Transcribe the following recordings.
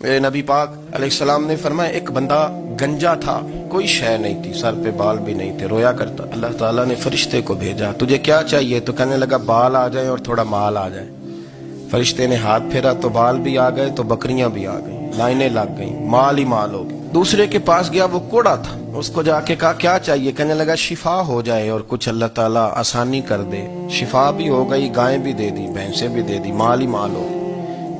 میرے نبی پاک علیہ السلام نے فرمایا ایک بندہ گنجا تھا، کوئی شے نہیں تھی، سر پہ بال بھی نہیں تھے، رویا کرتا۔ اللہ تعالیٰ نے فرشتے کو بھیجا، تجھے کیا چاہیے؟ تو کہنے لگا بال آ جائے اور تھوڑا مال آ جائے۔ فرشتے نے ہاتھ پھیرا تو بال بھی آ گئے تو بکریاں بھی آ گئیں، لائنیں لگ گئیں، مال ہی مال ہو گئی۔ دوسرے کے پاس گیا، وہ کوڑا تھا، اس کو جا کے کہا کیا چاہیے؟ کہنے لگا شفا ہو جائے اور کچھ اللہ تعالیٰ آسانی کر دے۔ شفا بھی ہو گئی، گائیں بھی دے دی، بھینسیں بھی دے دی، مال ہی مال ہو۔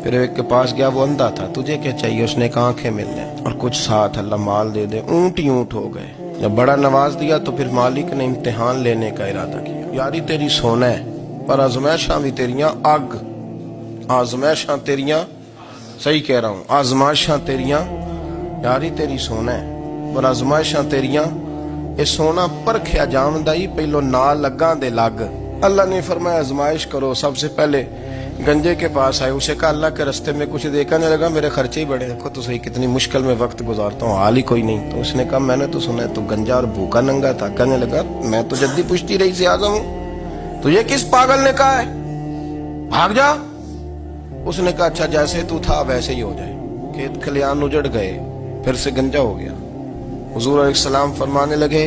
پھر ایک کے پاس گیا، وہ اندھا تھا، تجھے کیا چاہیے؟ اس نے کہا آنکھیں مل جائیں اور کچھ ساتھ اللہ مال دے دے۔ اونٹ ہی اونٹ ہو گئے۔ جب بڑا نواز دیا تو پھر مالک نے امتحان لینے کا ارادہ کیا، یاری تیری سونا ہے پر آزمائشاں بھی تیریاں اگ، آزمائشاں تیریاں، صحیح کہہ رہا ہوں، آزمائشاں تیریاں، یاری تیری سونا ہے پر آزمائشاں تیریاں، یہ سونا پرکھیا جاندائی پہلو نال لگاں دے لگ۔ اللہ نے فرمایا آزمائش کرو۔ سب سے پہلے گنجے کے پاس آئے، اسے کہا اللہ کے رستے میں کچھ دیکھنے لگا، میرے خرچے ہی بڑے، دیکھو تو صحیح کتنی مشکل میں وقت گزارتا ہوں، حال ہی کوئی نہیں۔ تو اس نے کہا میں نے تو سنا ہے تو گنجا اور بھوکا ننگا تھا۔ کہنے لگا میں تو جدی پشتی رئیس اعظم ہوں، تو یہ کس پاگل نے کہا ہے بھاگ جا؟ اس نے کہا اچھا جیسے تو تھا ویسے ہی ہو جائے۔ کھیت کھلیان اجڑ گئے، پھر سے گنجا ہو گیا۔ حضور علیہ السلام فرمانے لگے،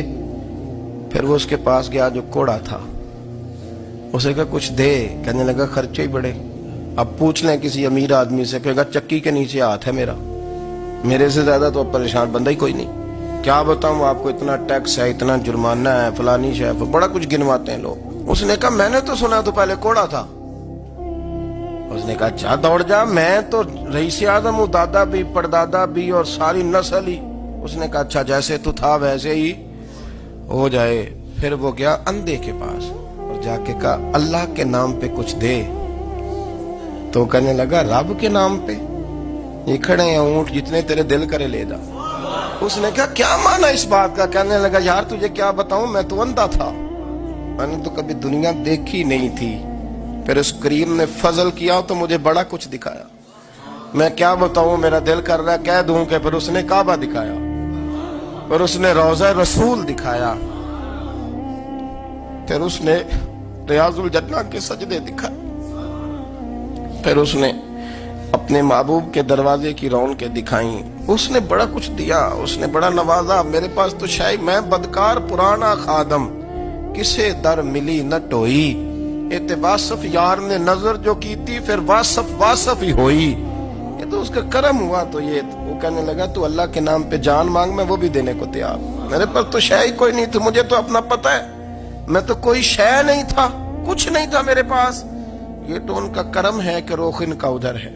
پھر وہ اس کے پاس گیا جو کوڑا تھا، اسے کہا کچھ دے۔ کہنے لگا خرچے ہی بڑے، اب پوچھ لیں کسی امیر آدمی سے، کہے گا چکی کے نیچے ہاتھ ہے میرا، میرے سے زیادہ تو اب پریشان بندہ ہی کوئی نہیں، کیا بتاؤں آپ کو، اتنا ٹیکس ہے، اتنا جرمانہ ہے، فلانی شے، بڑا کچھ گنواتے ہیں لوگ۔ اس نے کہا میں نے تو سنا تو پہلے کوڑا تھا۔ اس نے کہا اچھا دوڑ جا، میں تو رئیس اعظم ہوں، دادا بھی پردادا بھی اور ساری نسل ہی۔ اس نے کہا اچھا جیسے تو تھا ویسے ہی ہو جائے۔ پھر وہ گیا اندھے کے پاس اور جا کے کہا اللہ کے نام پہ کچھ دے۔ تو کہنے لگا رب کے نام پہ؟ یہ کھڑے ہیں اونٹ، جتنے تیرے دل کرے لے جا۔ اس نے کہا کیا معنی اس بات کا؟ کہنے لگا یار تجھے کیا بتاؤں، میں تو اندھا تھا، میں نے تو کبھی دنیا دیکھی نہیں تھی، پھر اس کریم نے فضل کیا تو مجھے بڑا کچھ دکھایا، میں کیا بتاؤں، میرا دل کر رہا ہے کہہ دوں کہ پھر اس نے کعبہ دکھایا، پھر اس نے روضہ رسول دکھایا، پھر اس نے ریاض الجنہ کے سجدے دکھائے، پھر اس نے اپنے محبوب کے دروازے کی رونقیں دکھائیں۔ اس نے بڑا کچھ دیا، اس نے بڑا نوازا۔ میرے پاس تو شاید میں بدکار پرانا خادم، کسے در ملی نہ ٹوئی، اے واصف یار نے نظر جو کی تھی پھر واصف ہی ہوئی۔ یہ تو اس کا کرم ہوا۔ تو یہ وہ کہنے لگا تو اللہ کے نام پہ جان مانگ، میں وہ بھی دینے کو تیار، میرے پاس تو شے کوئی نہیں تھی، مجھے تو اپنا پتہ ہے، میں تو کوئی شے نہیں تھا، کچھ نہیں تھا میرے پاس، یہ تو ان کا کرم ہے کہ رخ ان کا ادھر ہے۔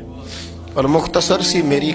اور مختصر سی میری